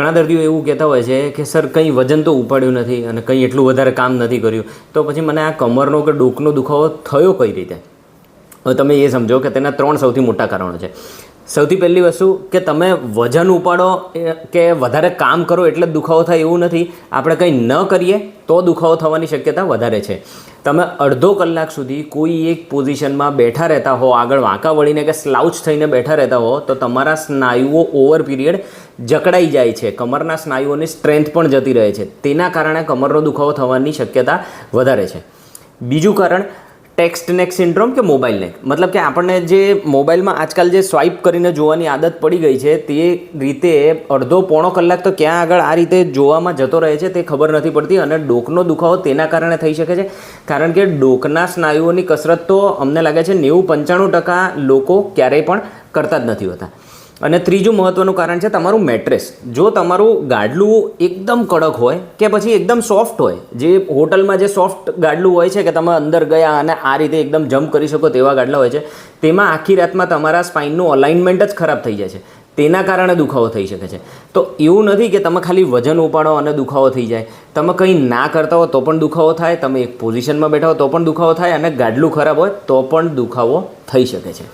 ઘણા દર્દીઓ એવું કહેતા હોય છે કે સર કંઈ વજન તો ઉપાડ્યું નથી અને કંઈ એટલું વધારે કામ નથી કર્યું, તો પછી મને આ કમરનો કે ડોકનો દુખાવો થયો કઈ રીતે? હવે તમે એ સમજો કે તેના 3 સૌથી મોટા કારણો છે. સૌથી પહેલી વસ્તુ કે તમે વજન ઉપાડો કે વધારે કામ કરો એટલે જ દુખાવો થાય એવું નથી. આપણે કંઈ ન કરીએ તો દુખાવો થવાની શક્યતા વધારે છે. તમે અડધો કલાક સુધી કોઈ એક પોઝિશનમાં બેઠા રહેતા હો, આગળ વાંકા વળીને કે સ્લાઉચ થઈને બેઠા રહેતા હો, તો તમારા સ્નાયુઓ ઓવર પીરિયડ જકડાઈ જાય છે, કમરના સ્નાયુઓની સ્ટ્રેન્થ પણ જતી રહે છે. તેના કારણે કમરનો દુખાવો થવાની શક્યતા વધારે છે. બીજું કારણ ટેક્સ્ટ નેક સિન્ડ્રોમ કે મોબાઈલ નેક, મતલબ કે આપણને જે મોબાઈલમાં આજકાલ જે સ્વાઇપ કરીને જોવાની આદત પડી ગઈ છે, તે રીતે અડધો પોણો કલાક તો ક્યાં આગળ આ રીતે જોવામાં જતો રહે છે તે ખબર નથી પડતી. અને ડોકનો દુખાવો તેના કારણે થઈ શકે છે, કારણ કે ડોકના સ્નાયુઓની કસરત તો અમને લાગે છે 90-95% લોકો ક્યારેય પણ કરતા જ નથી હોતા. અને ત્રીજું મહત્ત્વનું કારણ છે તમારું મેટ્રેસ. જો તમારું ગાડલું એકદમ કડક હોય કે પછી એકદમ સોફ્ટ હોય, જે હોટલમાં જે સોફ્ટ ગાડલું હોય છે કે તમે અંદર ગયા અને આ રીતે એકદમ જમ્પ કરી શકો તેવા ગાડલા હોય છે, તેમાં આખી રાતમાં તમારા સ્પાઇનનું અલાઇનમેન્ટ જ ખરાબ થઈ જાય છે. તેના કારણે દુખાવો થઈ શકે છે. તો એવું નથી કે તમે ખાલી વજન ઉપાડો અને દુખાવો થઈ જાય. તમે કંઈ ના કરતા હો તો પણ દુખાવો થાય, તમે એક પોઝિશનમાં બેઠા હો તો પણ દુખાવો થાય, અને ગાડલું ખરાબ હોય તો પણ દુખાવો થઈ શકે છે.